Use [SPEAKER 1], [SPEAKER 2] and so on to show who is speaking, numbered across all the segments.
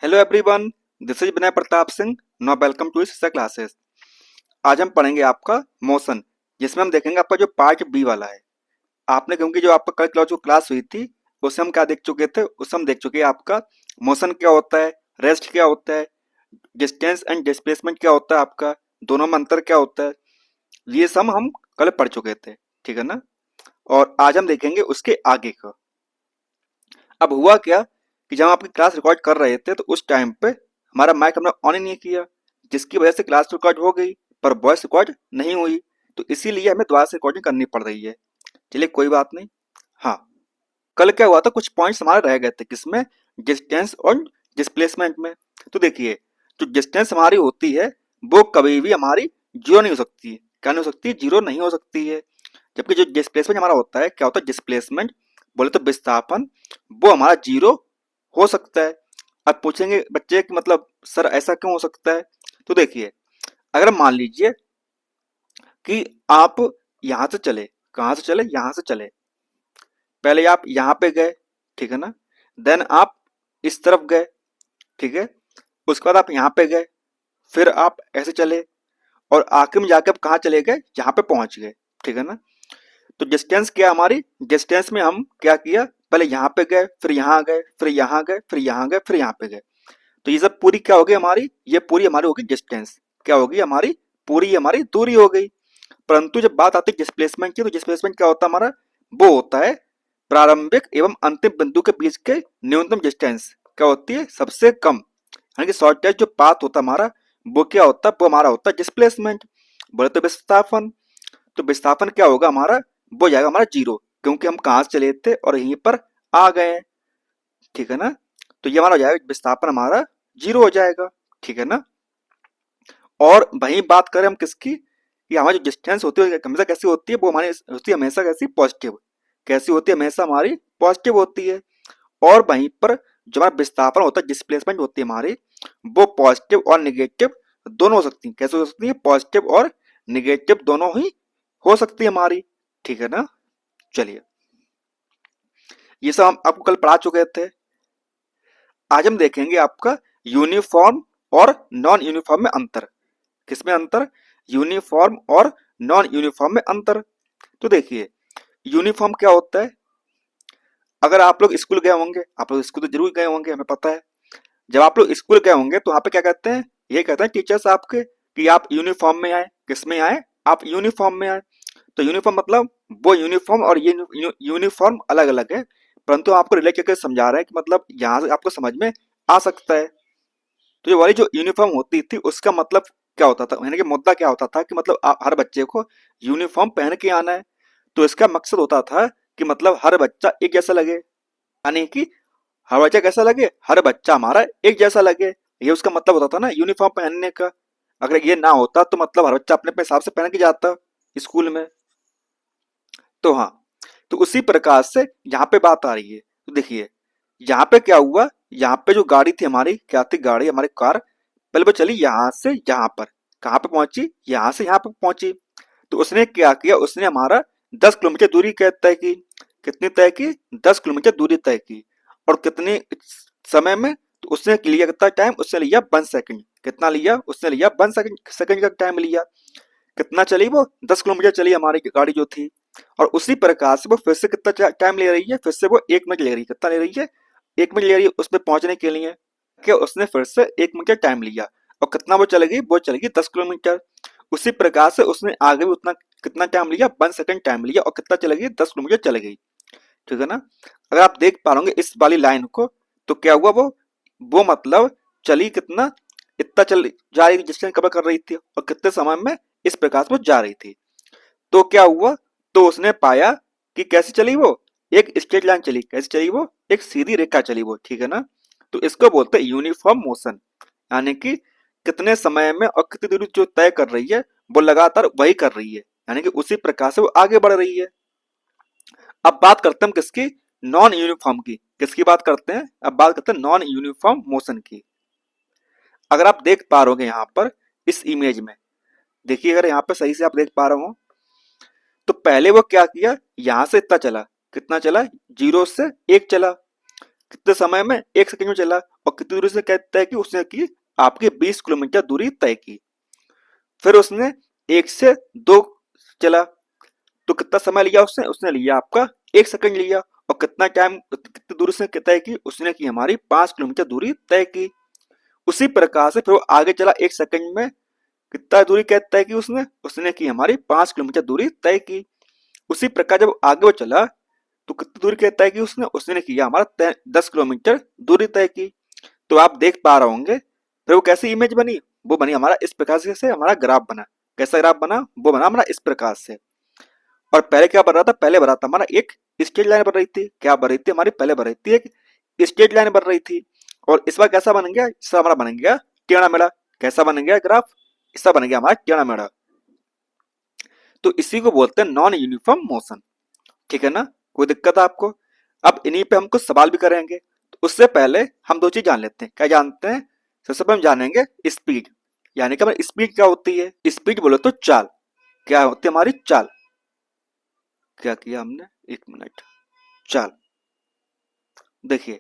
[SPEAKER 1] Hello everyone, this is Vinay Pratap Singh. No welcome to इस classes. आज हम पढ़ेंगे आपका मोशन, जिसमें हम देखेंगे आपका जो पार्ट बी वाला है। आपने क्योंकि जो आपका कल क्लास जो क्लास हुई थी उससे हम क्या देख चुके थे, उससे हम देख चुके हैं आपका मोशन क्या होता है, रेस्ट क्या होता है, डिस्टेंस एंड डिस्प्लेसमेंट क्या होता है, आपका दोनों में अंतर क्या होता है। ये सब हम कल पढ़ चुके थे, ठीक है ना। और आज हम देखेंगे उसके आगे का। अब हुआ क्या कि जब हम आपकी क्लास रिकॉर्ड कर रहे थे तो उस टाइम पे हमारा माइक हमने ऑन ही नहीं किया, जिसकी वजह से क्लास रिकॉर्ड हो गई पर वॉइस रिकॉर्ड नहीं हुई। तो इसीलिए हमें दोबारा से रिकॉर्डिंग करनी पड़ रही है। चलिए कोई बात नहीं। हाँ, कल क्या हुआ था, कुछ पॉइंट्स हमारे रह गए थे, किसमें, डिस्टेंस और डिस्प्लेसमेंट में। तो देखिए, जो डिस्टेंस हमारी होती है वो कभी भी हमारी जीरो नहीं हो सकती है। क्या नहीं हो सकती? जीरो नहीं हो सकती है। जबकि जो डिस्प्लेसमेंट हमारा होता है, क्या होता है डिस्प्लेसमेंट, बोले तो विस्थापन, वो हमारा जीरो हो सकता है। अब पूछेंगे बच्चे कि मतलब सर ऐसा क्यों हो सकता है। तो देखिए, अगर मान लीजिए कि आप यहां से चले, कहां से चले, यहां से चले, पहले आप यहाँ पे गए, ठीक है ना, देन आप इस तरफ गए, ठीक है, उसके बाद आप यहाँ पे गए, फिर आप ऐसे चले और आखिर में जाके आप कहाँ चले गए, यहाँ पे पहुंच गए, ठीक है ना। तो डिस्टेंस क्या हमारी, डिस्टेंस में हम क्या किया, पहले यहाँ पे गए, फिर यहाँ गए, फिर यहाँ गए, फिर यहाँ गए, फिर यहाँ पे गए। तो ये सब पूरी क्या होगी हमारी, ये पूरी हमारी होगी डिस्टेंस। क्या होगी हमारी, पूरी हमारी दूरी हो गई। परंतु जब बात आती है डिस्प्लेसमेंट की, तो डिस्प्लेसमेंट क्या होता है हमारा, वो होता है प्रारंभिक एवं अंतिम बिंदु के बीच के न्यूनतम डिस्टेंस क्या होती है, सबसे कम, यानी कि शॉर्टेस्ट जो पाथ होता है हमारा, वो क्या होता है, वो हमारा होता है डिस्प्लेसमेंट। बोले तो विस्थापन। तो विस्थापन क्या होगा हमारा, वो जाएगा हमारा जीरो, क्योंकि हम कहाँ से चले थे और यहीं पर आ गए हैं, ठीक है ना। तो ये हमारा हो जाएगा विस्थापन, हमारा जीरो हो जाएगा, ठीक है ना। और वहीं बात करें हम किसकी, कि हमारी जो डिस्टेंस होती है हमेशा कैसी होती है, वो हमारी होती है हमेशा कैसी, पॉजिटिव। कैसी होती है, हमेशा हमारी पॉजिटिव होती है। और वहीं पर जो हमारा विस्थापन होता है, डिस्प्लेसमेंट होती है हमारी, वो पॉजिटिव और निगेटिव दोनों हो सकती है। कैसे हो सकती है, पॉजिटिव और निगेटिव दोनों ही हो सकती है हमारी, ठीक है ना। चलिए, ये सब हम आपको कल पढ़ा चुके थे। आज हम देखेंगे आपका यूनिफॉर्म और नॉन यूनिफॉर्म में अंतर। किसमें अंतर, यूनिफॉर्म और नॉन यूनिफॉर्म में अंतर। तो देखिए, यूनिफॉर्म क्या होता है, अगर आप लोग स्कूल गए होंगे, आप लोग स्कूल तो जरूर गए होंगे, हमें पता है। जब आप लोग स्कूल गए होंगे तो वहां पे क्या कहते हैं, ये कहते हैं टीचर्स आपके कि आप यूनिफॉर्म में आए। किस में आए, आप यूनिफॉर्म में आए। तो यूनिफॉर्म मतलब वो यूनिफॉर्म और ये यूनिफॉर्म अलग अलग है, परंतु आपको रिलेट करके समझा रहे हैं कि मतलब यहाँ से आपको समझ में आ सकता है। तो ये वाली जो यूनिफॉर्म होती थी उसका मतलब क्या होता था, यानी कि मुद्दा क्या होता था कि मतलब हर बच्चे को यूनिफॉर्म पहन के आना है। तो इसका मकसद होता था कि मतलब हर बच्चा एक जैसा लगे, यानी कि हर बच्चा कैसा लगे, हर बच्चा हमारा एक जैसा लगे। ये उसका मतलब होता था ना यूनिफॉर्म पहनने का। अगर ये ना होता तो मतलब हर बच्चा अपने अपने हिसाब से पहन के जाता स्कूल में। तो हाँ, तो उसी प्रकार से यहाँ पे बात आ रही है। तो देखिए, यहाँ पे क्या हुआ, यहाँ पे जो गाड़ी थी हमारी, क्या थी गाड़ी, हमारी कार, पहले वो चली यहाँ से यहाँ पर, कहाँ पे पहुंची, यहाँ से यहाँ पे पहुंची। तो उसने क्या किया, उसने हमारा 10 किलोमीटर दूरी तय की। कितनी तय की, 10 किलोमीटर दूरी तय की। और कितने समय में, तो उसने लिया कितना टाइम, उसने लिया 1 सेकंड। कितना लिया, उसने लिया 1 सेकंड, सेकंड का टाइम लिया। कितना चली वो, 10 किलोमीटर चली हमारी गाड़ी जो थी। और उसी प्रकार से वो फिर से कितना टाइम ले रही है, फिर से वो 1 मिनट ले रही है। कितना ले रही है, 1 मिनट ले रही है उसमें पहुंचने के लिए। कि उसने फिर से 1 मिनट टाइम लिया। और कितना वो चलेगी, वो चलेगी 10 किलोमीटर। उसी प्रकार से उसने आगे भी उतना कितना टाइम लिया, 1 सेकंड टाइम लिया, और कितना चलेगी, 10 किलोमीटर चले गई, ठीक है ना। अगर आप देख पा रहे इस वाली लाइन को, तो क्या हुआ, वो मतलब चली कितना, इतना चल जा रही डिस्टेंस कवर कर रही थी, और कितने समय में इस प्रकार से वो जा रही थी। तो क्या हुआ, तो उसने पाया कि कैसे चली वो, एक स्ट्रेट लाइन चली। कैसे चली वो, एक सीधी रेखा चली वो, ठीक है ना। तो इसको बोलते हैं यूनिफॉर्म मोशन, यानी कि कितने समय में और कितनी दूरी जो तय कर रही है वो लगातार वही कर रही है, यानी कि उसी प्रकार से वो आगे बढ़ रही है। अब बात करते हैं हम किसकी, नॉन यूनिफॉर्म की। किसकी बात करते हैं, अब बात करते हैं नॉन यूनिफॉर्म मोशन की। अगर आप देख पा रहे हो यहाँ पर इस इमेज में, देखिए अगर यहाँ पे सही से आप देख पा रहे हो, तो पहले वो क्या किया, यहां से इतना चला, कितना चला, 0 से 1 चला। कितने समय में, 1 सेकंड में चला। और कितनी दूरी से कहता है कि उसने की आपकी 20 किलोमीटर दूरी तय की। फिर उसने 1 से 2 चला, तो कितना समय लिया उसने, उसने लिया आपका 1 सेकंड लिया। और कितना टाइम, कितनी दूरी से तय की, उसने की हमारी 5 किलोमीटर दूरी तय की। उसी प्रकार से फिर वो आगे चला, 1 सेकंड में कितना दूरी तय की उसने, उसने की हमारी 5 किलोमीटर दूरी तय की। उसी प्रकार जब आगे वो चला तो कितनी दूरी तय की उसने, उसने किया हमारा 10 किलोमीटर दूरी तय की। तो आप देख पा रहे होंगे फिर वो कैसी इमेज बनी, वो बनी हमारा इस प्रकार से हमारा ग्राफ बना। कैसा ग्राफ बना, वो बना हमारा इस प्रकार से। और पहले क्या बन रहा था, पहले बन रहा था हमारा एक स्ट्रेट लाइन बन रही थी। क्या बन रही थी हमारी, पहले बन रही थी एक स्ट्रेट लाइन बन रही थी। और इस बार कैसा बन गया, इस बार हमारा बन गया टेढ़ा मेढ़ा। कैसा बन गया ग्राफ, इस बार बन गया हमारा टेढ़ा मेढ़ा। तो इसी को बोलते हैं नॉन यूनिफॉर्म मोशन। ठीक है ना, कोई दिक्कत है आपको? अब इन्हीं पे हम कुछ सवाल भी करेंगे। तो उससे पहले हम दो चीज जान लेते हैं। क्या जानते हैं? सबसे पहले हम जानेंगे स्पीड, यानी कि हमारी स्पीड क्या होती है। स्पीड बोले तो चाल, क्या होती है हमारी चाल। क्या किया हमने, 1 मिनट, चाल। देखिए,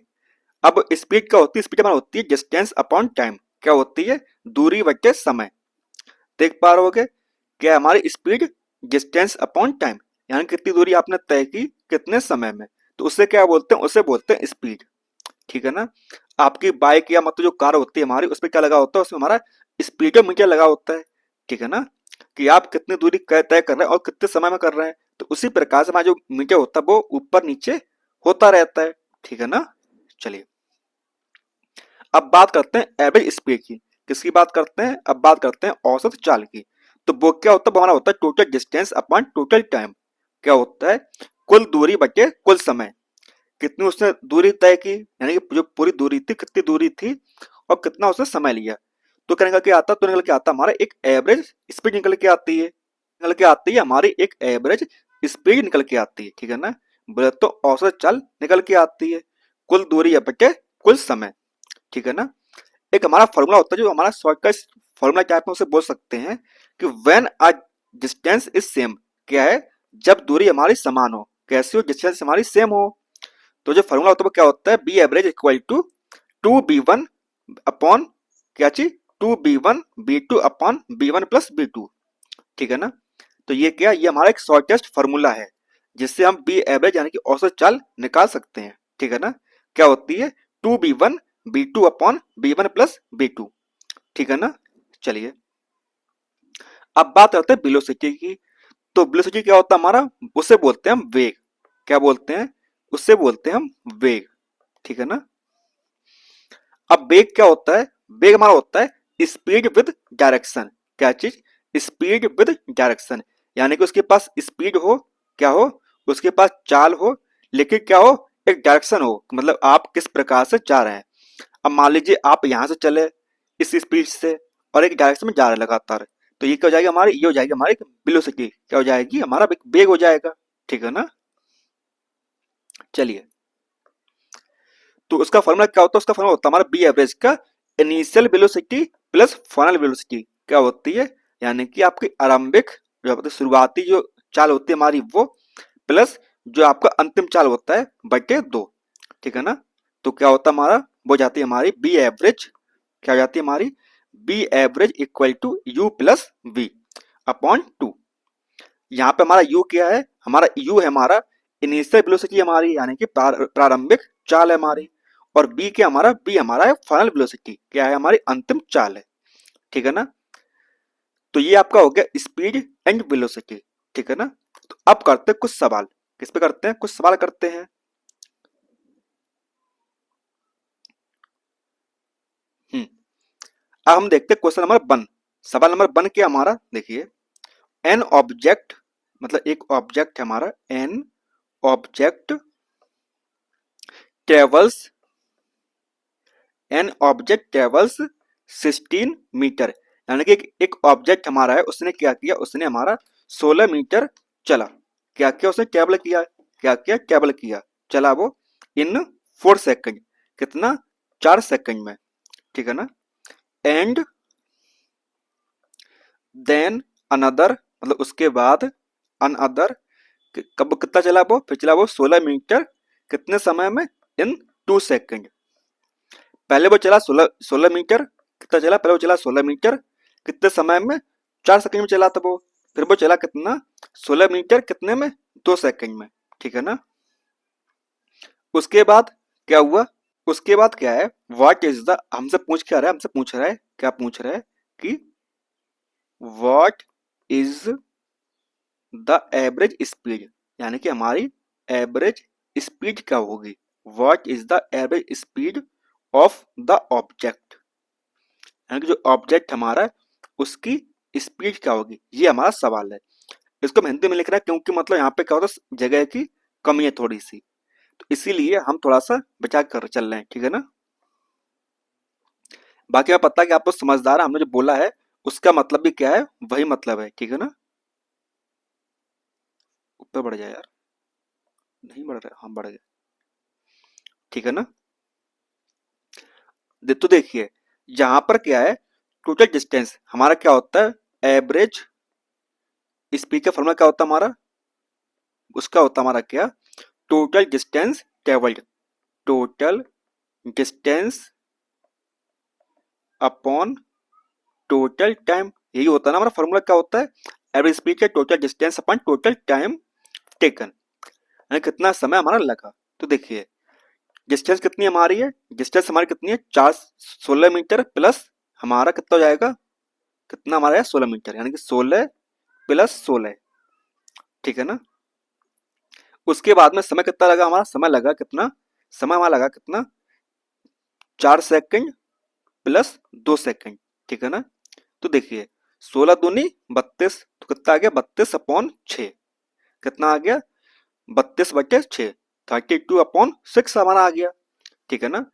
[SPEAKER 1] अब स्पीड क्या होती है, स्पीड हमारी होती है डिस्टेंस अपॉन टाइम। क्या होती है, दूरी बटे समय। देख पा रहे होगे, क्या हमारी स्पीड डिस्टेंस अपॉन टाइम, यानी कितनी दूरी आपने तय की कितने समय में, तो उससे क्या बोलते हैं, उसे बोलते हैं स्पीड। ठीक है ना। आपकी बाइक या मतलब जो कार होती है हमारी, उसमें क्या लगा होता है, उसमें हमारा स्पीडोमीटर लगा होता है। ठीक है ना, कि आप कितनी दूरी तय कर रहे हैं और कितने समय में कर रहे हैं। तो उसी प्रकार से हमारा जो मीटर होता है वो ऊपर नीचे होता रहता है। ठीक है ना। चलिए, अब बात करते हैं एवरेज स्पीड की। किसकी बात करते हैं, अब बात करते हैं औसत चाल की। तो वो क्या होता है, वो हमारा होता है total distance upon total time. क्या होता है, कुल दूरी बटे कुल समय। कितनी उसने दूरी तय की, यानी कि जो पूरी दूरी थी कितनी दूरी थी और कितना उसने समय लिया। तो क्या निकल के आता, तो निकल के आता हमारा एक एवरेज स्पीड निकल के आती है। निकल के आती है हमारी एक एवरेज स्पीड निकल के आती है। ठीक है ना, बोले तो औसत चाल निकल के आती है, कुल दूरी बटे कुल समय। ठीक है ना। एक हमारा फॉर्मूला होता है जो हमारा शॉर्टकट फॉर्मूला टाइप में उसे बोल सकते हैं कि when a distance is same. क्या है, जब दूरी हमारी समान हो। कैसी हो, डिस्टेंस हमारी सेम हो। तो जो फॉर्मूला होता है वो क्या होता है, b average equal to 2b1 upon क्या चीज, 2b1 b2 upon b1 plus b2। ठीक है ना। तो ये क्या, ये हमारा एक शॉर्टेस्ट फॉर्मूला है जिससे हम बी एवरेज यानी कि औसत चाल निकाल सकते हैं। ठीक है ना। क्या होती है, 2b1 b2 upon b1 plus b2। ठीक है ना। चलिए, अब बात करते हैं वेलोसिटी की। तो वेलोसिटी क्या होता है हमारा, उसे बोलते हैं हम वेग। क्या बोलते हैं, उससे बोलते हैं हम वेग। ठीक है ना। अब वेग क्या होता है, वेग हमारा होता है स्पीड विद डायरेक्शन। क्या चीज, स्पीड विद डायरेक्शन, यानी कि उसके पास स्पीड हो, क्या हो, उसके पास चाल हो, लेकिन क्या हो, एक डायरेक्शन हो, मतलब आप किस प्रकार से जा रहे हैं। अब मान लीजिए आप यहां से चले इस स्पीड से और एक डायरेक्शन में जा रहे हैं लगातार, तो ये क्या हो जाएगी हमारी, ये हो जाएगी हमारी वेलोसिटी। क्या हो जाएगी, हमारा वेग हो जाएगा। ठीक है ना। चलिए, तो उसका फॉर्मूला क्या होता है, उसका फॉर्मूला होता है हमारा बी एवरेज का initial velocity plus final velocity. क्या होती है, यानी कि आपकी आरंभिक जो मतलब शुरुआती जो चाल होती है हमारी वो, प्लस जो आपका अंतिम चाल होता है बटे 2। ठीक है ना। तो क्या होता है हमारा, वो जाती है हमारी बी एवरेज, क्या हो जाती है हमारी, b average equal to u plus v upon 2। यहाँ पे हमारा u क्या है, हमारा u है हमारा इनिशियल वेलोसिटी हमारी, यानी कि प्रारंभिक चाल है हमारी। और b क्या हमारा, b हमारा है फाइनल वेलोसिटी, क्या है हमारी अंतिम चाल है। ठीक है ना। तो ये आपका हो गया स्पीड एंड वेलोसिटी। ठीक है ना। तो अब करते हैं कुछ सवाल। किस पे करते हैं, कुछ सवाल करते हैं। अब हम देखते हैं क्वेश्चन नंबर 1। सवाल नंबर 1 क्या हमारा, देखिए, एन ऑब्जेक्ट, मतलब एक ऑब्जेक्ट है हमारा, an object travels, an object travels 16 metre, यानी कि एक ऑब्जेक्ट हमारा है, उसने क्या किया, उसने हमारा 16 मीटर चला। क्या किया उसने, ट्रेवल किया। क्या किया, ट्रेवल किया, चला वो इन 4 सेकंड, कितना, 4 सेकंड में। ठीक है ना। एंड देन अनदर, मतलब उसके बाद अनअदर, कब कितना चला वो, फिर चला वो 16 मीटर कितने समय में, इन 2 सेकंड। पहले वो चला 16 मीटर, कितना चला, पहले वो चला 16 मीटर कितने समय में, 4 सेकंड में चला था वो। फिर वो चला कितना, 16 मीटर कितने में, 2 सेकंड में, ठीक है ना। उसके बाद क्या हुआ, उसके बाद क्या है, व्हाट इज द, हमसे पूछ क्या रहा है, हमसे पूछ रहा है, क्या पूछ रहा है कि what is the average speed, यानी कि हमारी एवरेज स्पीड क्या होगी। What is the average speed of the object, यानी कि जो ऑब्जेक्ट हमारा है उसकी स्पीड क्या होगी, ये हमारा सवाल है। इसको हम हिंदी में लिख रहे हैं क्योंकि मतलब यहाँ पे क्या होता है, जगह की कमी है थोड़ी सी, तो इसीलिए हम थोड़ा सा बचा कर चल रहे हैं, ठीक है ना। बाकी हमें पता है कि आप लोग समझदार है, हमने जो बोला है उसका मतलब भी क्या है, वही मतलब है, ठीक है ना। ऊपर बढ़ जाए यार, नहीं बढ़ रहा, हाँ बढ़ गया, ठीक है ना। तो देखिए यहाँ पर क्या है, टोटल डिस्टेंस हमारा क्या होता है, एवरेज स्पीड का फॉर्मूला क्या होता है हमारा, उसका होता है हमारा क्या, total distance travelled, total distance upon total time, यही होता है ना हमारा फॉर्मूला, क्या होता है, एवरेज स्पीड का total distance upon total time taken, यानी कितना समय हमारा लगा। तो देखिए डिस्टेंस कितनी हमारी है, डिस्टेंस हमारी कितनी है, 16 मीटर प्लस हमारा कितना हो जाएगा, कितना हमारा है 16 मीटर, यानी कि 16 + 16, ठीक है ना। उसके बाद में समय कितना लगा, हमारा समय लगा कितना, समय हमारा लगा कितना, 4 सेकंड प्लस 2 सेकंड, ठीक है ना। तो देखिए 16 दूनी 32, तो कितना आ गया, 32/6, कितना आ गया, 32/6, 32/6 हमारा आ गया, ठीक है ना।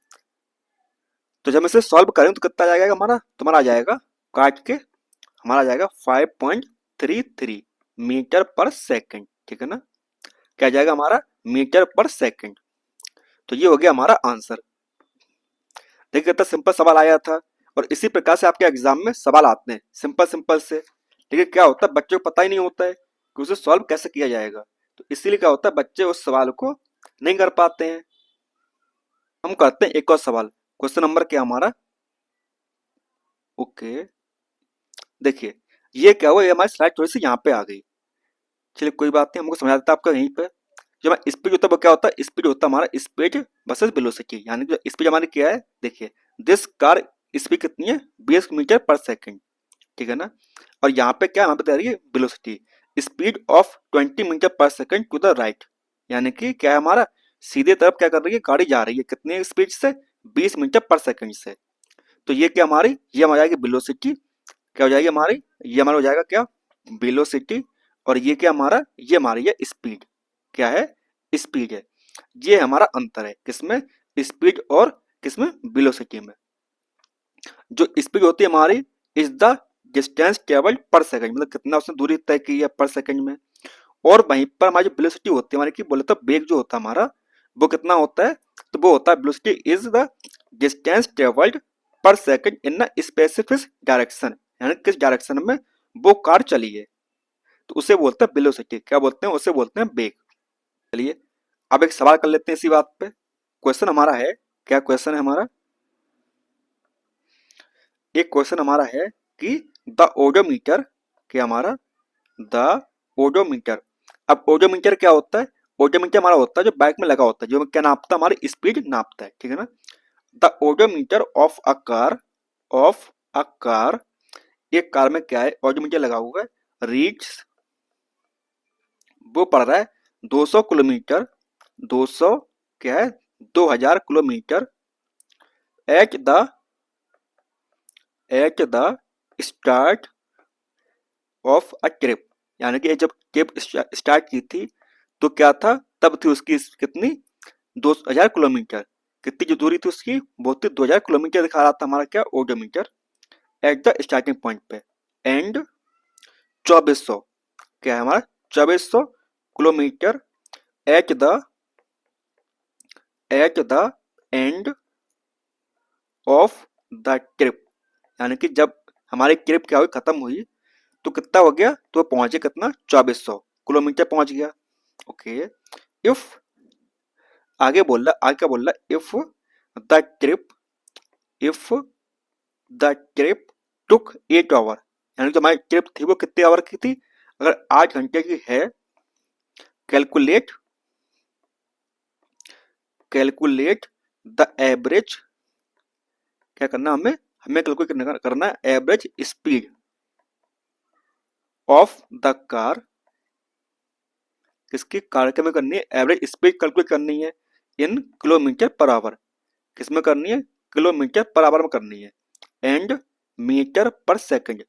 [SPEAKER 1] तो जब इसे सॉल्व करें तो कितना आ जाएगा हमारा, तुम्हारा आ जाएगा काट के, हमारा आ जाएगा 5.33 मीटर पर सेकंड, ठीक है ना। क्या जाएगा हमारा, मीटर पर सेकंड। तो ये हो गया हमारा आंसर। देखिए कितना सिंपल सवाल आया था, और इसी प्रकार से आपके एग्जाम में सवाल आते हैं सिंपल सिंपल से, लेकिन क्या होता है बच्चों को पता ही नहीं होता है कि उसे सॉल्व कैसे किया जाएगा, तो इसीलिए क्या होता है बच्चे उस सवाल को नहीं कर पाते हैं। हम करते हैं एक और सवाल, क्वेश्चन नंबर क्या हमारा, ओके देखिए ये क्या हुआ, ये हमारी स्लाइड थोड़ी सी यहाँ पे आ गई, चलिए कोई बात नहीं, हमको समझा देता आपका यहीं पे। जो हमारा स्पीड होता है वो क्या होता है, स्पीड होता है हमारा स्पीड वर्सेस वेलोसिटी, यानी कि स्पीड हमारी क्या है, देखिए दिस कार स्पीड कितनी है, 20 मीटर पर सेकंड, ठीक है ना। और यहाँ पे क्या, यहाँ पे रही है velocity, speed of 20 metre per second to the right, यानी कि क्या है हमारा, सीधे तरफ क्या कर रही है, गाड़ी जा रही है कितने स्पीड से, 20 मीटर पर सेकंड से। तो ये क्या हमारी, ये हमारी जाएगी वेलोसिटी, क्या हो जाएगी हमारी, ये हमारा हो जाएगा क्या, वेलोसिटी, और ये क्या हमारा, ये हमारी है स्पीड, क्या है, स्पीड है। ये हमारा अंतर है किसमें, स्पीड और किसमें, वेलोसिटी में। जो स्पीड होती है हमारी is the distance travelled per second, मतलब कितना उसने दूरी तय की है पर सेकंड में। और वहीं पर हमारी वेलोसिटी होती है हमारी, की बोले तो वेग जो होता है हमारा, वो कितना होता है, तो वो होता है velocity is the distance travelled per second in a specific direction, यानी किस डायरेक्शन में वो कार चली है, तो उसे बोलते हैं वेलोसिटी, क्या बोलते हैं, उसे बोलते हैं वेग। चलिए अब एक सवाल कर लेते हैं इसी बात पे। क्वेश्चन हमारा है, क्या क्वेश्चन है हमारा, एक क्वेश्चन हमारा है कि द ओडोमीटर, क्या हमारा, द ओडोमीटर। अब ओडोमीटर क्या होता है, ओडोमीटर हमारा होता है जो बाइक में लगा होता है, जो क्या नापता है, हमारी स्पीड नापता है, ठीक है ना। The odometer of a car, of a car, एक कार में क्या है ओडोमीटर लगा हुआ है, रीड्स, वो पढ़ रहा है 200 किलोमीटर, 200 क्या है, 2000 kilometre at the, at the start of a trip, यानी कि जब ट्रिप स्टार्ट की थी तो क्या था, तब थी उसकी कितनी, 2000 किलोमीटर, कितनी जो दूरी थी उसकी, वो थी 2000 किलोमीटर दिखा रहा था हमारा क्या, odometer at the starting point पे। एंड 2400, क्या है हमारा, 2400 kilometre at the, at the end of the trip, यानी कि जब हमारी ट्रिप क्या हुई, खत्म हुई, तो कितना हो गया, तो पहुंचे कितना, 2400 किलोमीटर पहुंच गया, ओके। इफ आगे बोल रहा, आगे क्या बोल रहा, if the trip took 8 hour, यानी जो हमारी ट्रिप थी वो कितने आवर की थी, अगर 8 घंटे की है, कैलकुलेट कैलकुलेट द एवरेज, क्या करना हमें, हमें कैलकुलेट करना है average speed of the car, किसकी कार के में करनी है, एवरेज स्पीड कैलकुलेट करनी है इन किलोमीटर पर आवर, किसमें करनी है, किलोमीटर पर आवर में करनी है, एंड मीटर पर सेकंड,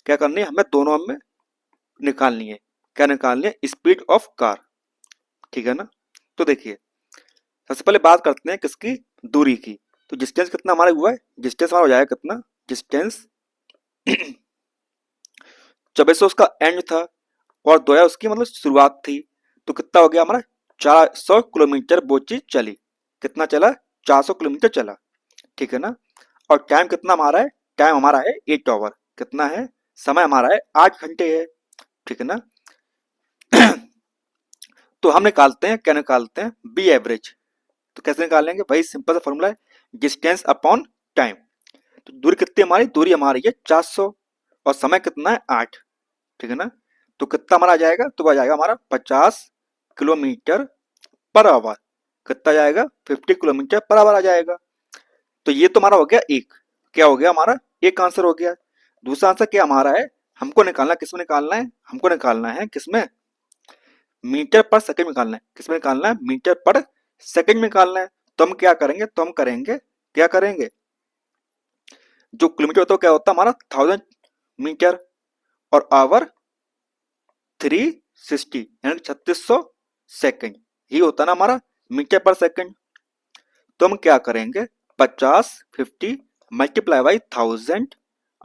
[SPEAKER 1] क्या करनी है, हमें दोनों में निकालनी है, क्या निकालनी है, स्पीड ऑफ कार, ठीक है ना। तो देखिए सबसे पहले बात करते हैं किसकी, दूरी की। तो डिस्टेंस कितना हमारा हुआ है, डिस्टेंस हमारा हो जाएगा कितना, डिस्टेंस जब से उसका एंड था और 2 उसकी मतलब शुरुआत थी, तो कितना हो गया हमारा, 400 किलोमीटर वो चीज चली, कितना चला, 400 किलोमीटर चला, ठीक है ना। और टाइम कितना हमारा है, टाइम हमारा है 8 आवर, कितना है, समय हमारा है 8 घंटे है, ठीक है ना। तो हम निकालते हैं, क्या निकालते हैं, बी एवरेज। तो कैसे निकालेंगे, भाई सिंपल सा फॉर्मूला है, डिस्टेंस अपॉन टाइम। तो दूरी कितनी हमारी, दूरी हमारी है 400 और समय कितना है 8, ठीक है ना। तो कितना हमारा आ जाएगा, तो आ जाएगा हमारा 50 किलोमीटर पर आवर, कितना जाएगा, 50 किलोमीटर पर आवर आ जाएगा। तो ये तो हमारा हो गया एक, क्या हो गया हमारा, एक आंसर हो गया। दूसरा आंसर क्या हमारा है, हमको निकालना, किसमें निकालना है, हमको निकालना है किसमें, मीटर पर सेकंड निकालना है, किसमें निकालना है, मीटर पर सेकंड में निकालना है। तो हम क्या करेंगे, तो हम करेंगे, क्या करेंगे, जो किलोमीटर होता है क्या होता है हमारा 1000 मीटर, और आवर 360 यानी 3600 सेकंड, ये होता है ना हमारा मीटर पर सेकंड। तो हम क्या करेंगे, 50 मल्टीप्लाई बाई 1000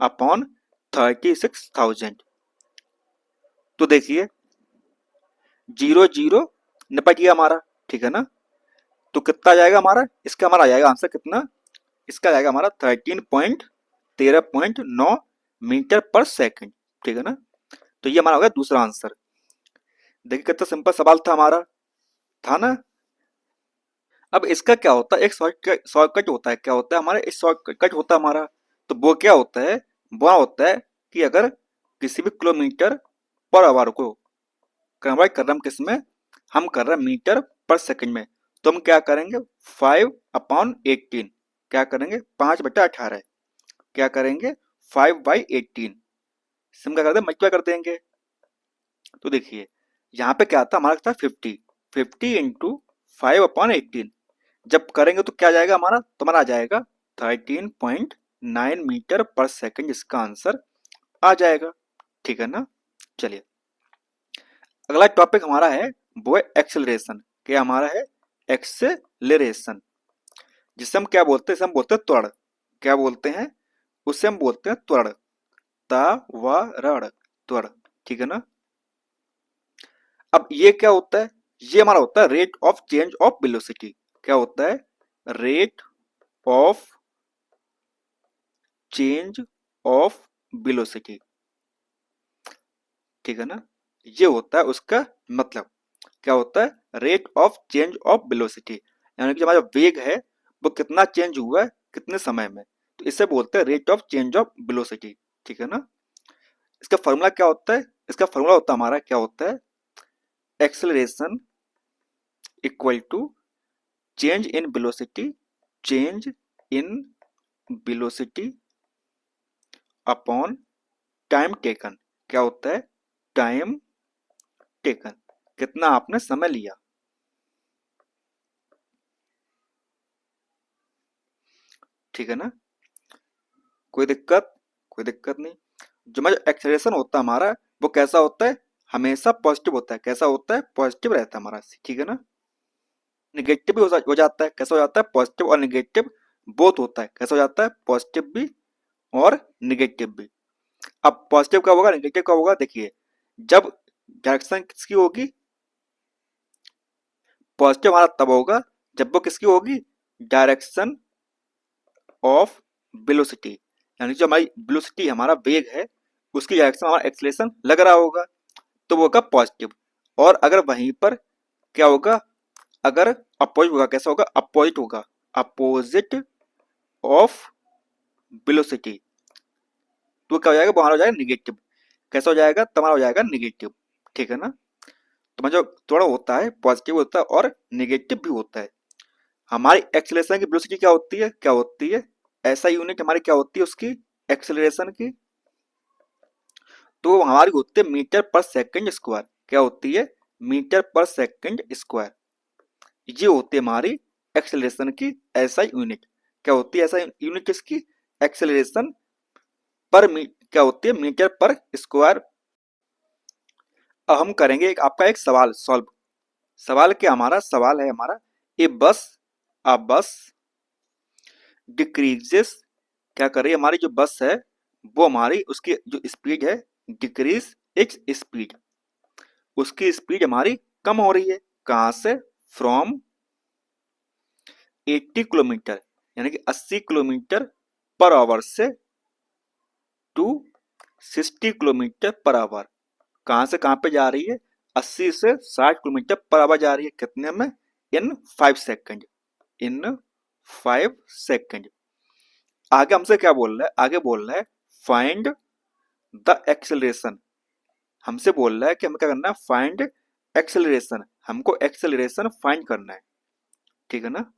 [SPEAKER 1] अपॉन 36,000। तो देखिए 0 0 निपट गया हमारा, ठीक है ना। तो कितना आ जाएगा हमारा, इसका हमारा आ जाएगा आंसर कितना, इसका आ जाएगा हमारा 13.9 मीटर पर सेकंड, ठीक है ना। तो ये हमारा हो गया दूसरा आंसर। देखिए कितना सिंपल सवाल था हमारा, था ना। अब इसका क्या होता है, एक शॉर्टकट होता है, क्या होता है हमारा, एक शॉर्टकट होता है हमारा। तो वो क्या होता है, वो होता है कि अगर किसी भी किलोमीटर पर आवर को कन्वर्ट कर रहे हैं हम किस में, हम कर रहे हैं मीटर पर सेकंड में, तो हम क्या करेंगे, 5/18, क्या करेंगे, 5/18, क्या करेंगे, 5/18 से हम क्या करते हैं, मल्टीप्लाई कर देंगे। तो देखिए यहाँ पे क्या था हमारा, था 50 इंटू 5/18, जब करेंगे तो क्या आ जाएगा हमारा, तो हमारा आ जाएगा 13.9 मीटर पर सेकंड, इसका आंसर आ जाएगा, ठीक है ना। चलिए अगला टॉपिक हमारा है वो है एक्सेलरेशन, क्या हमारा है, एक्सेलरेशन, जिसे हम क्या बोलते हैं, इसे हम बोलते हैं त्वरण, क्या बोलते हैं, उसे हम बोलते हैं त्वरण, तावरण, त्वरण, ठीक है ना। अब ये क्या होता है, ये हमारा होता है rate of change of velocity, क्या होता है, rate of change of velocity, ठीक है ना। ये होता है उसका मतलब, क्या होता है, rate of change of velocity, यानी कि हमारा वेग है वो कितना चेंज हुआ है कितने समय में, तो इसे बोलते हैं rate of change of velocity, ठीक है ना। इसका फॉर्मूला क्या होता है, इसका फॉर्मूला होता है हमारा, क्या होता है, acceleration equal to change in velocity, change in velocity upon time taken, क्या होता है, टाइम टेकन, कितना आपने समय लिया, ठीक है ना। कोई दिक्कत, कोई दिक्कत नहीं। जो हमारा एक्सेलरेशन होता है हमारा वो कैसा होता है, हमेशा पॉजिटिव होता है, कैसा होता है, पॉजिटिव रहता है हमारा, ठीक है ना। निगेटिव भी हो जाता है, कैसा हो जाता है, पॉजिटिव और निगेटिव बोथ होता है, कैसा हो जाता है, पॉजिटिव भी और निगेटिव भी। अब पॉजिटिव कब होगा, निगेटिव कब होगा, देखिए जब डायरेक्शन किसकी होगी, पॉजिटिव हमारा तब होगा जब वो किसकी होगी, डायरेक्शन ऑफ वेलोसिटी, यानी जो हमारी वेलोसिटी हमारा वेग है उसकी डायरेक्शन हमारा एक्सेलरेशन लग रहा होगा, तो वो होगा पॉजिटिव। और अगर वहीं पर क्या होगा, अगर अपोजिट होगा, कैसा होगा, अपोजिट होगा, अपोजिट ऑफ वेलोसिटी, तो क्या हो जाएगा, हमारा हो जाएगा निगेटिव। कैसा हो जाएगा, तुम्हारा हो जाएगा निगेटिव। ठीक है ना। तो जो थोड़ा होता है पॉजिटिव होता है और निगेटिव भी होता है। हमारी एक्सेलरेशन की वेलोसिटी क्या होती है, क्या होती है, ऐसा यूनिट हमारी क्या होती है उसकी, एक्सेलरेशन की, तो हमारी होती है मीटर पर सेकंड स्क्वायर। क्या होती है, मीटर पर सेकंड स्क्वायर। ये होती है हमारी एक्सेलरेशन की ऐसा यूनिट। क्या होती है ऐसा यूनिट किसकी, एक्सेलरेशन पर क्या होती है, मीटर पर स्क्वायर। अब हम करेंगे आपका एक सवाल सॉल्व। सवाल क्या, हमारा सवाल है हमारा, ए बस, अ बस डिक्रीजेस, क्या कर रही है हमारी जो बस है वो हमारी उसकी जो स्पीड है, डिक्रीज इट्स स्पीड, उसकी स्पीड हमारी कम हो रही है। कहां से, फ्रॉम 80 किलोमीटर यानी कि 80 किलोमीटर पर आवर से टू 60 किलोमीटर पर आवर। कहां से कहां पे जा रही है, 80 से 60 किलोमीटर पर आवर जा रही है। कितने में, इन 5 सेकंड, इन 5 सेकंड। आगे हमसे क्या बोल रहा है, आगे बोल रहा है फाइंड द एक्सेलरेशन। हमसे बोल रहा है कि हमें क्या करना है, फाइंड एक्सेलरेशन, हमको एक्सेलरेशन फाइंड करना है। ठीक है ना,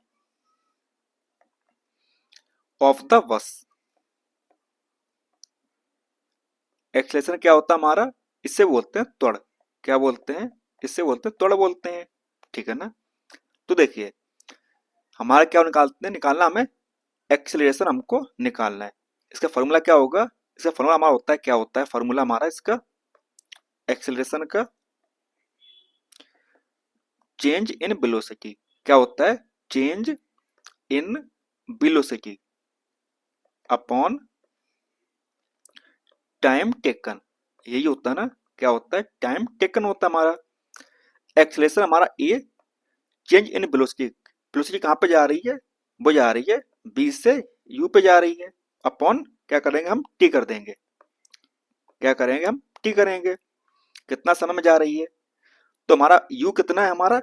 [SPEAKER 1] ऑफ द बस। एक्सेलरेशन क्या होता है हमारा, इससे बोलते हैं त्वरण। क्या बोलते हैं, इससे बोलते हैं त्वरण बोलते हैं। ठीक है ना। तो देखिए हमारा क्या निकालते हैं, निकालना हमें एक्सेलरेशन हमको निकालना है। इसका फॉर्मूला क्या होगा, इसका फॉर्मूला हमारा होता है, क्या होता है फॉर्मूला हमारा इसका, एक्सेलरेशन का चेंज इन वेलोसिटी। क्या होता है, change in velocity upon time taken. यही होता है ना, क्या होता है, टाइम टेकन होता है हमारा। एक्सेलरेशन हमारा ए, चेंज इन वेलोसिटी, वेलोसिटी कहां पे जा रही है, वो जा रही है बी से यू पे जा रही है, अपॉन क्या करेंगे हम, टी कर देंगे। क्या करेंगे हम, टी करेंगे, कितना समय में जा रही है। तो हमारा u कितना है, हमारा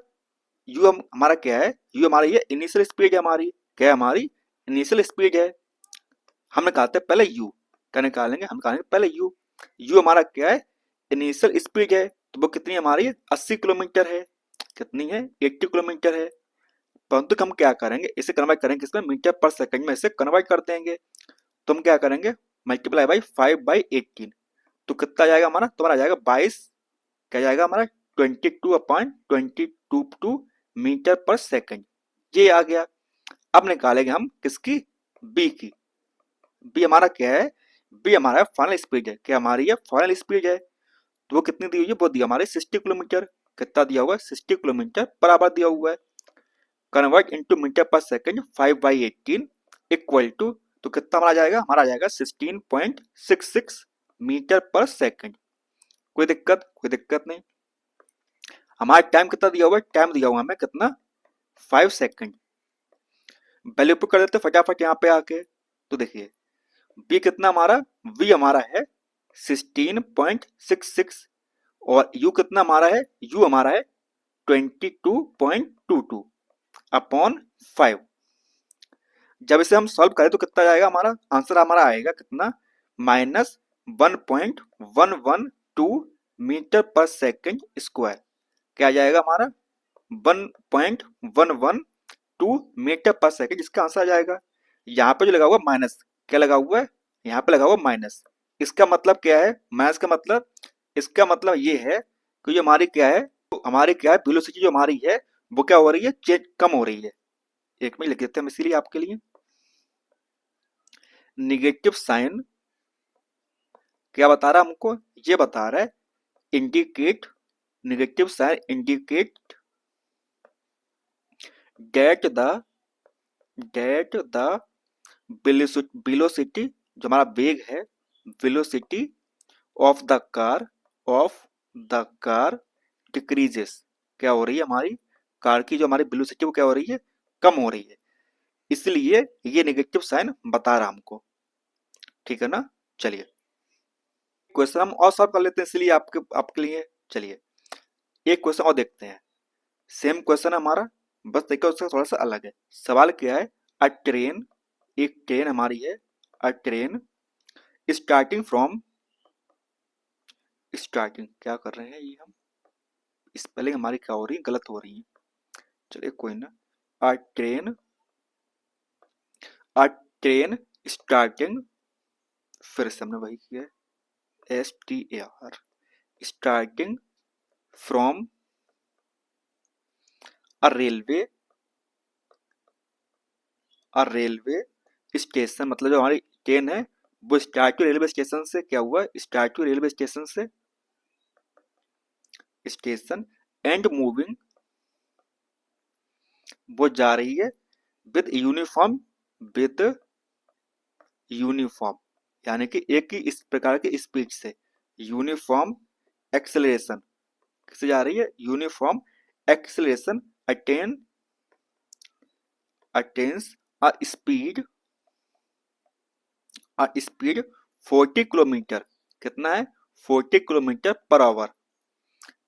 [SPEAKER 1] u हमारा क्या है, u हमारा ये इनिशियल स्पीड है हमारी। क्या है हमारी, इनिशियल स्पीड है। हम निकालते हैं पहले u, क्या निकालेंगे, हम निकालेंगे पहले u। u हमारा क्या है, इनिशियल स्पीड है, तो वो कितनी है हमारी, 80 किलोमीटर है। कितनी है, 80 किलोमीटर है। परंतु हम क्या करेंगे, इसे कन्वर्ट करेंगे किसमें, मीटर पर सेकंड में इसे कन्वर्ट कर देंगे। तो हम क्या करेंगे, मल्टीप्लाई बाई 5/18, तो कितना जाएगा हमारा, तुम्हारा जाएगा 22, क्या जाएगा हमारा 22.22 मीटर पर सेकंड। ये आ गया। अब निकालेंगे हम किसकी, बी की। बी हमारा क्या है, बी हमारा फाइनल स्पीड है। क्या हमारी ये फाइनल स्पीड है, तो वो कितनी दी हुई है, वो दिया हमारे 60 किलोमीटर। कितना दिया हुआ है, 60 किलोमीटर बराबर दिया हुआ है। Convert into metre per second 5/18 equal to, तो कितना हमारा जाएगा, हमारा जाएगा 16.66 मीटर पर सेकंड। कोई दिक्कत, कोई दिक्कत नहीं। हमारा टाइम कितना दिया हुआ है, टाइम दिया हुआ हमें कितना, 5 सेकंड। वैल्यू पुट कर देते फटाफट यहाँ पे आके। तो देखिए बी कितना हमारा, वी हमारा है 16.66 और यू कितना हमारा है, यू हमारा है 22.22 अपॉन 5। जब इसे हम सॉल्व करें तो कितना जाएगा, हमारा आंसर हमारा आएगा कितना, -1.112 मीटर पर सेकंड स्क्वायर। क्या जाएगा हमारा, 1.112 मीटर पर सेकंड, इसका आंसर आ जाएगा। यहाँ पे जो लगा हुआ माइनस, क्या लगा हुआ है, यहाँ पे लगा हुआ माइनस। इसका मतलब क्या है, माइनस का मतलब, इसका मतलब ये है कि जो हमारी क्या है, तो हमारी क्या है, वेलोसिटी जो हमारी है वो क्या हो रही है, चेंज कम हो रही है। एक मिनट लिख देते हैं हम इसीलिए आपके लिए, निगेटिव साइन क्या बता रहा है हमको, ये बता रहा है indicate, negative sign indicate that the velocity, जो हमारा वेग है, velocity of the car decreases. क्या हो रही है, हमारी कार की जो हमारी वेलोसिटी वो क्या हो रही है, कम हो रही है। इसलिए ये नेगेटिव साइन बता रहा हमको। ठीक है ना। चलिए क्वेश्चन हम और सॉल्व कर लेते हैं इसलिए आपके आपके लिए। चलिए एक क्वेश्चन और देखते हैं। सेम क्वेश्चन है हमारा, बस तरीका उसका थोड़ा सा अलग है। सवाल क्या है, अ ट्रेन, एक ट्रेन हमारी है, अ ट्रेन स्टार्टिंग फ्रॉम, स्टार्टिंग क्या कर रहे हैं ये हम, स्पेलिंग हमारी क्या हो रही है, गलत हो रही है, चलिए कोई ना। अ ट्रेन, अ ट्रेन स्टार्टिंग, फिर से हमने वही किया है, STAR, starting from a railway, a railway station, मतलब जो हमारी ट्रेन है वो स्टार्ट रेलवे स्टेशन से क्या हुआ, स्टार्ट रेलवे स्टेशन से, स्टेशन, एंड मूविंग, वो जा रही है विद यूनिफॉर्म, विद यूनिफॉर्म, यानी कि एक ही इस प्रकार की स्पीड से, यूनिफॉर्म एक्सेलरेशन, किससे जा रही है, uniform acceleration, attain, attains a speed, a speed 40 kilometre, कितना है 40 kilometre per our,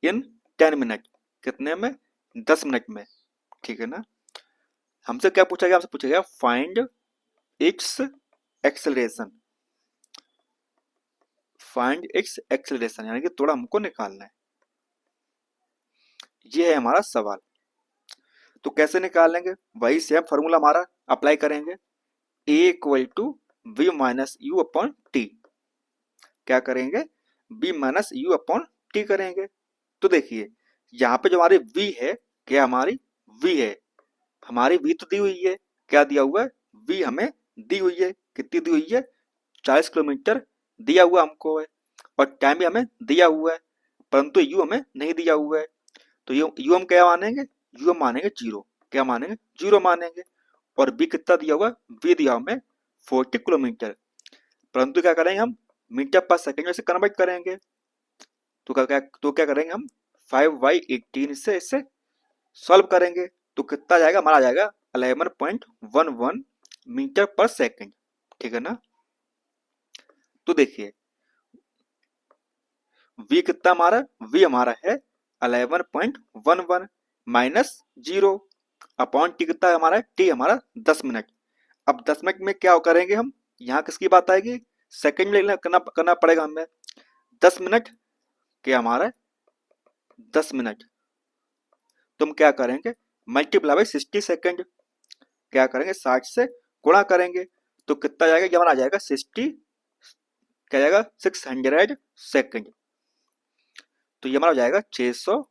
[SPEAKER 1] in 10 minute, कितने में 10 मिनट में, ठीक है ना। हमसे क्या पूछा गया, हमसे पूछा गया find its acceleration, find its acceleration यानी कि थोड़ा हमको निकालना है, ये है हमारा सवाल। तो कैसे निकालेंगे, वही सेम फॉर्मूला हमारा अप्लाई करेंगे, A equal to V minus U upon T, क्या करेंगे, B minus U upon T करेंगे। तो देखिए यहाँ पे जो हमारी वी है, क्या हमारी वी है, हमारी वी तो दी हुई है, क्या दिया हुआ है, वी हमें दी हुई है, कितनी दी हुई है 40 किलोमीटर दिया हुआ हमको है, और टाइम भी हमें दिया हुआ है, परंतु यू हमें नहीं दिया हुआ है। तो यू हम क्या मानेंगे, यू हम मानेंगे जीरो, क्या मानेंगे जीरो मानेंगे, और बी कितना दिया हुआ, बी दिया हमें 40 किलोमीटर, परंतु क्या करेंगे हम मीटर पर सेकेंड में से कन्वर्ट करेंगे, तो क्या करेंगे हम 5/18 से इसे सॉल्व करेंगे, तो कितना जाएगा, हमारा आ जाएगा 11.11 मीटर पर सेकेंड, ठीक है ना। तो देखिए v कितना हमारा, v हमारा है 11.11 माइनस जीरो, अपॉन टी कितना है हमारा, टी हमारा 10 मिनट। अब 10 मिनट में क्या करेंगे हम, यहाँ किसकी बात आएगी, सेकंड में करना करना पड़ेगा हमें, 10 मिनट क्या हमारा 10 मिनट, तुम क्या करेंगे मल्टीप्लाई बाई 60 सेकेंड, क्या करेंगे 60 से गुणा करेंगे, तो कितना जाएगा, ये हमारा आ जाएगा 60, क्या जाएगा 600 सेकेंड, तो ये हमारा हो जाएगा 600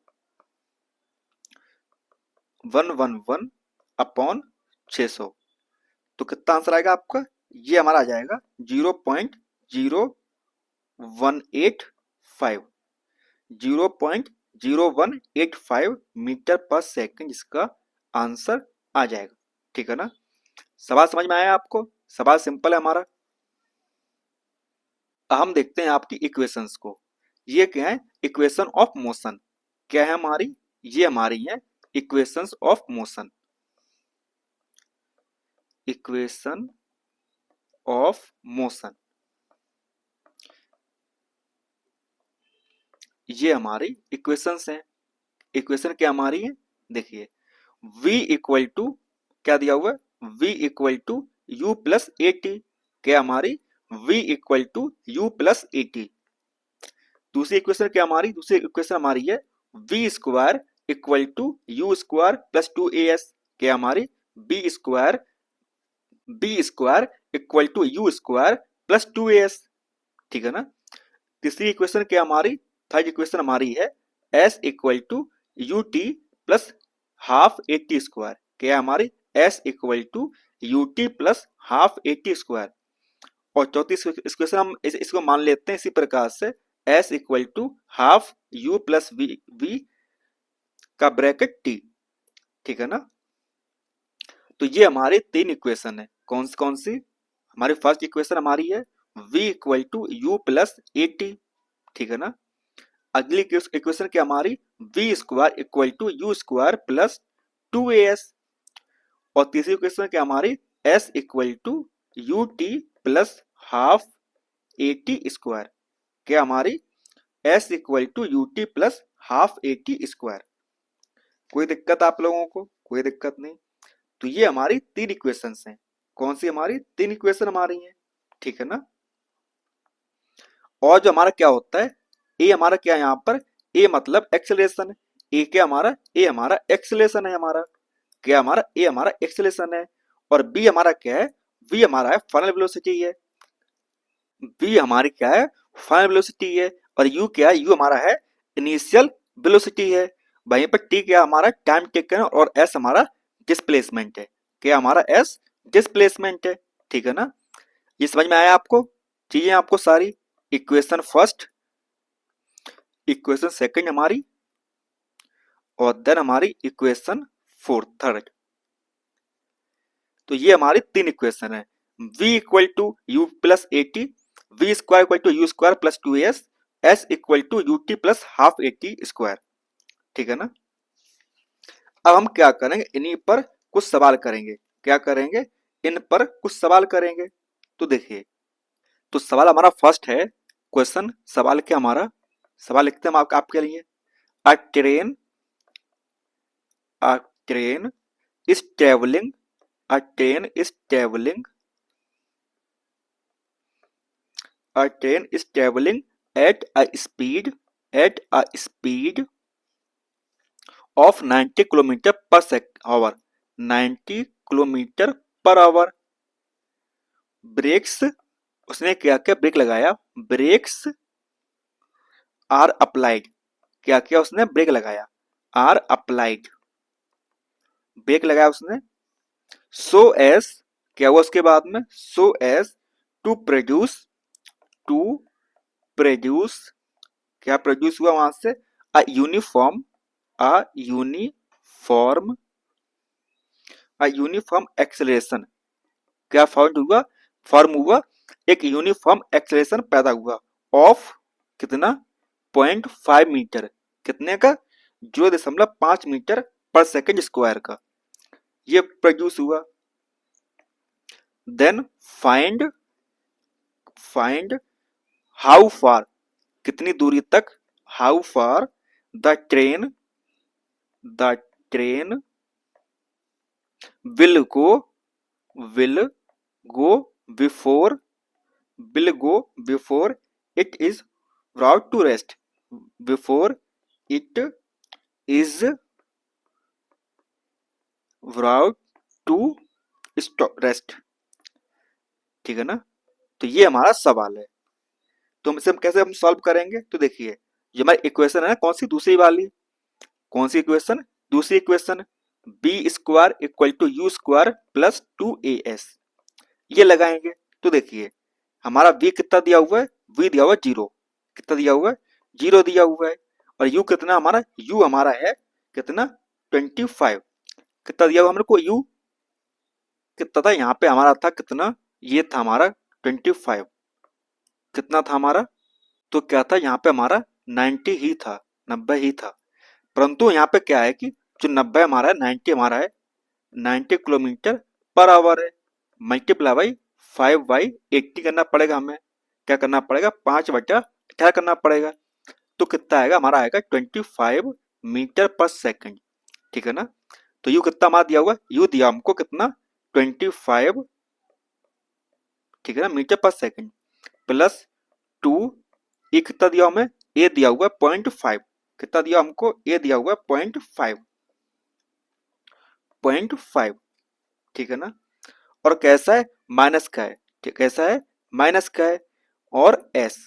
[SPEAKER 1] अपॉन 600, तो कितना आंसर आएगा आपका, ये हमारा आ जाएगा 0.0185, 0.0185 मीटर पर सेकंड इसका आंसर आ जाएगा, ठीक है ना। सवाल समझ में आया आपको, सवाल सिंपल है हमारा। हम देखते हैं आपकी इक्वेशंस को, ये क्या है, इक्वेशन ऑफ मोशन, क्या है हमारी, ये हमारी है equations of motion, equation of motion, ये हमारी इक्वेशंस हैं। इक्वेशन क्या हमारी है, देखिए v इक्वल टू, क्या दिया हुआ है v equal to u plus a t, क्या हमारी v equal to u plus a t. दूसरी इक्वेशन क्या हमारी, दूसरी इक्वेशन हमारी है v square equal to u square plus 2as, क्या हमारी b square equal to u square plus 2as, ठीक है ना। तीसरी इक्वेशन क्या हमारी, थर्ड इक्वेशन हमारी है s equal to u t plus half a t square, क्या हमारी s equal to u t plus half a t square. और चौथी इक्वेशन हम इसको मान लेते हैं इसी प्रकार से, s equal to half u plus v का ब्रैकेट t, ठीक है ना। तो ये हमारे तीन इक्वेशन है, कौन सी, हमारी फर्स्ट इक्वेशन हमारी है v equal to u plus a t, ठीक है ना। अगली इक्वेशन क्या हमारी, v square equal to u square plus 2as, और तीसरी इक्वेशन क्या हमारी s equal to u t plus half a t square, क्या हमारी s equal to u t plus half a t square. कोई दिक्कत आप लोगों को, कोई दिक्कत नहीं। तो ये हमारी 3 इक्वेशंस हैं। कौन सी हमारी 3 इक्वेशन हमारी हैं, ठीक है ना। और जो हमारा क्या होता है, ए हमारा क्या है यहाँ पर, ए मतलब एक्सेलरेशन है। ए क्या हमारा, ए हमारा एक्सेलरेशन है हमारा, क्या हमारा, ए हमारा एक्सेलरेशन है। और बी हमारा क्या है, वी हमारा है फाइनल वेलोसिटी है। बी हमारी क्या है, फाइनल वेलोसिटी है। और यू क्या है, यू हमारा है इनिशियल वेलोसिटी है। वहीं पर टी क्या हमारा टाइम टेकन है, और एस हमारा डिस्प्लेसमेंट है। क्या हमारा एस डिस्प्लेसमेंट है, ठीक है ना। ये समझ में आया आपको, चीजें आपको सारी। इक्वेशन फर्स्ट, इक्वेशन सेकंड हमारी, और देन हमारी इक्वेशन फोर्थ थर्ड। तो ये हमारी 3 इक्वेशन है। v equal to u plus a t, v square equal to u square plus 2s, s equal to u t plus half a t square, ठीक है ना। अब हम क्या करेंगे, इन्हीं पर कुछ सवाल करेंगे। क्या करेंगे, इन पर कुछ सवाल करेंगे। तो देखिए, तो सवाल हमारा फर्स्ट है, क्वेश्चन सवाल क्या हमारा, सवाल लिखते हैं हम आपके लिए। अ train, a train is travelling, a train is traveling, a train is traveling at a speed, at a speed of 90 kilometre per hour, 90 kilometre per hour. Brakes, उसने क्या क्या ब्रेक लगाया, ब्रेक्स आर अप्लाइड, क्या किया उसने, break लगाया, are applied, break लगाया उसने। सो एस, क्या हुआ उसके बाद में, so as to produce, to produce, क्या प्रोड्यूस हुआ वहां से, a uniform, a uniform, a uniform acceleration, क्या फाउंड हुआ, फॉर्म हुआ, एक यूनिफॉर्म एक्सेलरेशन पैदा हुआ ऑफ कितना, 0.5 मीटर, कितने का, 0.5 मीटर पर सेकंड स्क्वायर का, ये प्रोड्यूस हुआ। Then find, find how far, कितनी दूरी तक, how far the train, the train will go, will go before, will go before it is brought to rest, before it is brought to rest, ठीक है ना। तो ये हमारा सवाल है। तो हम इसे कैसे हम सॉल्व करेंगे, तो देखिए, ये हमारी इक्वेशन है ना, कौन सी, दूसरी वाली, कौन सी इक्वेशन, दूसरी equation, b square equal to u square plus 2as, ये लगाएंगे। तो देखिए, हमारा v कितना दिया हुआ है, v दिया हुआ है 0, कितना दिया हुआ है, 0 दिया हुआ है। और u कितना हमारा, u हमारा है कितना, 25, कितना दिया हुआ हमने को u, कितना था यहाँ पे हमारा था कितना, ये था हमारा 25, कितना था हमारा, तो क्या था यहाँ पे हमारा 90 ही था, 90 ही था। परंतु यहाँ पे क्या है कि जो 90 हमारा है, 90 हमारा है 90 किलोमीटर पर आवर है, मल्टीप्लाई बाई 5/80 करना पड़ेगा हमें, क्या करना पड़ेगा, 5/18 करना पड़ेगा। तो कितना आएगा, हमारा आएगा 25 मीटर पर सेकंड, ठीक है ना। तो यू कितना हमारा दिया हुआ, यू दिया हमको कितना, 25, ठीक है ना, मीटर पर सेकंड, प्लस 2, ए कितना दिया हमें, ए दिया हुआ 0.5, कितना दिया हमको, ए दिया हुआ 0.5, 0.5, ठीक है ना। और कैसा है, माइनस का है, ठीक, कैसा है, माइनस का है। और एस,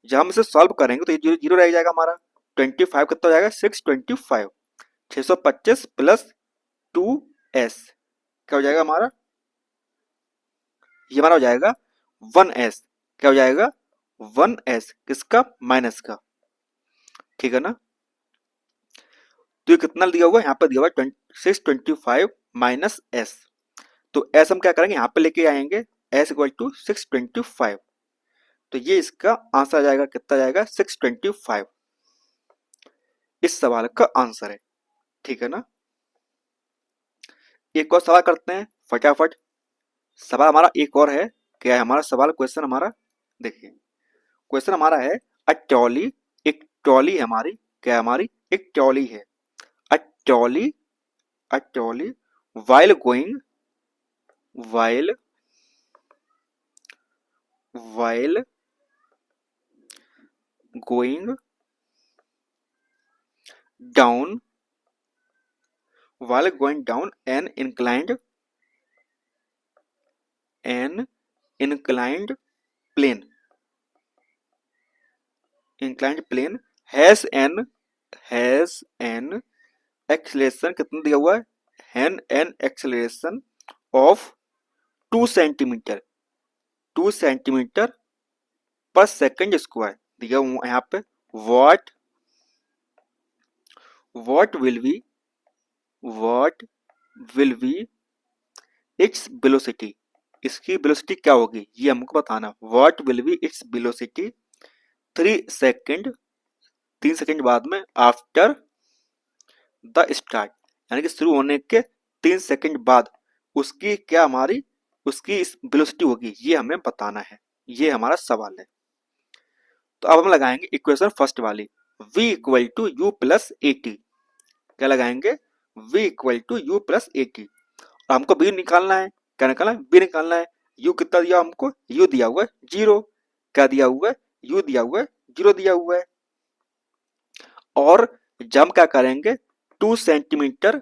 [SPEAKER 1] जब हम इसे सॉल्व करेंगे तो ये जीरो जीरो रह जाएगा हमारा, 25 कितना हो जाएगा, 625, 625 प्लस 2s, क्या हो जाएगा हमारा, ये हमारा हो जाएगा 1s, क्या हो जाएगा, 1s, किसका, माइनस का, ठीक है ना। तो ये कितना दिया हुआ है, यहाँ पर दिया हुआ 625 माइनस एस। तो एस हम क्या करेंगे, यहाँ पे लेके आएंगे, एस इक्वल टू 625, तो ये इसका आंसर आ जाएगा, कितना जाएगा, 625, इस सवाल का आंसर है, ठीक है ना। एक और सवाल करते हैं फटाफट। सवाल हमारा एक और है, क्या है हमारा सवाल, क्वेश्चन हमारा, देखिए क्वेश्चन हमारा है, अ ट्रॉली, एक ट्रॉली है हमारी, क्या है हमारी, एक ट्रॉली है, a trolley, a trolley while going while going down an inclined plane has an acceleration कितना दिया हुआ है an acceleration of 2 सेंटीमीटर पर सेकंड स्क्वायर दिया हुआ यहाँ पे what will be its velocity, इसकी वेलोसिटी क्या होगी ये हमको बताना। what will be its velocity 3 second बाद में आफ्टर द स्टार्ट, यानी कि शुरू होने के 3 सेकंड बाद उसकी क्या हमारी उसकी वेलोसिटी होगी ये हमें बताना है, ये हमारा सवाल है। तो अब हम लगाएंगे इक्वेशन फर्स्ट वाली v equal to u plus a t. क्या लगाएंगे v equal to u plus a t और हमको b निकालना है। क्या निकालना है b निकालना है। u कितना दिया हमको u दिया हुआ है 0। क्या दिया हुआ है u दिया हुआ है 0 दिया हुआ है। और जब हम क्या करेंगे 2 सेंटीमीटर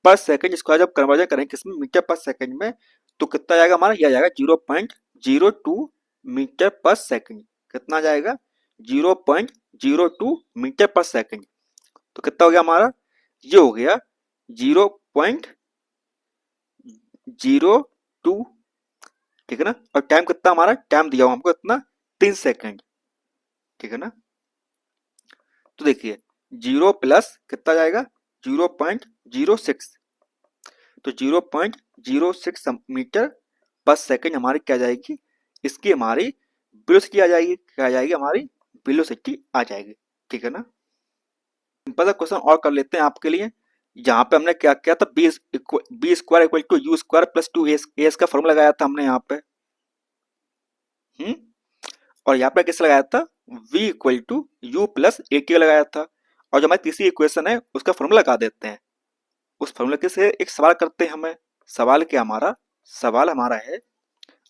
[SPEAKER 1] पर सेकंड स्क्वायर जब कन्वर्जन करेंगे किसमें मीटर पर सेकंड में तो कितना जाएगा हमारा यह जाएगा 0.02 मीटर पर सेकंड। कितना जाएगा 0.02 मीटर पर सेकंड। तो कितना हो गया हमारा ये हो गया 0.02, ठीक है ना। और टाइम कितना हमारा टाइम दिया हुआ हमको इतना 3 सेकंड, ठीक है ना। तो देखिए 0 प्लस कितना जाएगा 0.06, तो 0.06 मीटर पर सेकंड हमारी क्या जाएगी इसकी हमारी वेलोसिटी आ जाएगी। क्या आ जाएगी हमारी वेलोसिटी आ जाएगी, ठीक है ना। सिंपल सा क्वेश्चन और कर लेते हैं आपके लिए। यहाँ पे हमने क्या किया था b square equal to u square plus 2a का फॉर्मूला लगाया था हमने यहाँ पे। और यहाँ पे कैसे लगाया था v equal to u plus a t लगाया था। और जो हमारी तीसरी इक्वेशन है उसका फॉर्मूला लगा देते हैं। उस फॉर्मूला से एक सवाल करते हैं हमें। सवाल हमारा है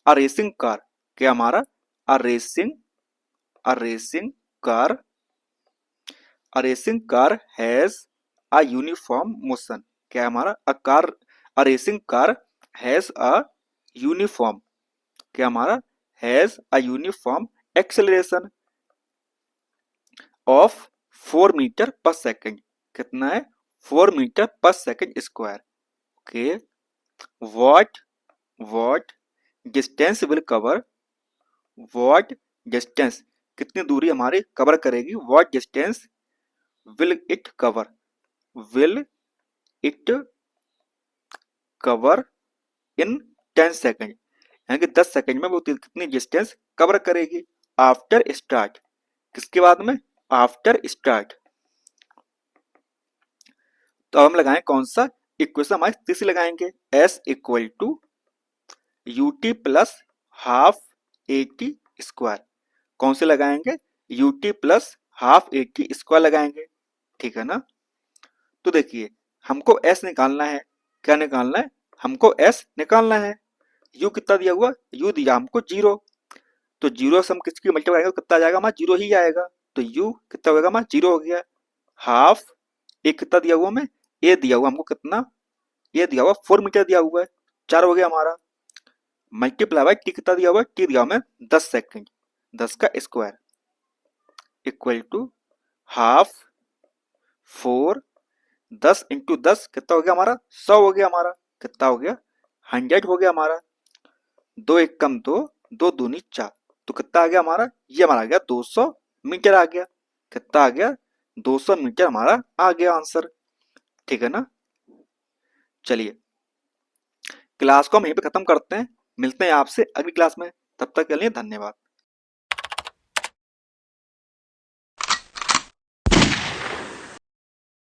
[SPEAKER 1] अ रेसिंग कार, क्या हमारा a racing car has a uniform motion. क्या हमारा a racing car has a uniform, क्या हमारा has a uniform acceleration of 4 metre per second. कितना है 4 metre per second square. Okay what distance will cover, what distance कितनी दूरी हमारी cover करेगी। What distance will it cover in 10 second, यानी कि 10 सेकंड में वो कितनी डिस्टेंस कवर करेगी। आफ्टर स्टार्ट, किसके बाद में आफ्टर स्टार्ट। तो हम लगाएं कौन सा इक्वेशन हमारी तीसरी लगाएंगे s equal to u t plus half a t square. कौन से लगाएंगे u t plus half a t square लगाएंगे, ठीक है ना। तो देखिए हमको s निकालना है। क्या निकालना है हमको s निकालना है। u कितना दिया हुआ u दिया हमको 0, तो 0 से हम किसकी मल्टीप्लाई करेंगे कितना जाएगा हमारा 0 ही आएगा। तो u कितना होगा हमारा 0 हो गया। हाफ ए कितना दिया हुआ हमें ए दिया हुआ हमको कितना ए दिया हुआ 4 मीटर दिया हुआ है 4 हो गया हमारा। मल्टीप्लाई बाय टी कितना दिया हुआ टी दिया हुआ हमें 10 सेकंड 10 का square equal to half 4 10 into 10 कितना हो गया हमारा 100 हो गया हमारा। कितना हो गया 100 हो गया हमारा। 2 एक कम 2 2 दूनी 4, तो कितना आ गया हमारा ये हमारा आ गया 200 मीटर आ गया। कितना आ गया 200 मीटर हमारा आ गया आंसर, ठीक है ना। चलिए क्लास को हम यहीं पे खत्म करते हैं, मिलते हैं आपसे अगली क्लास में, तब तक के लिए धन्यवाद।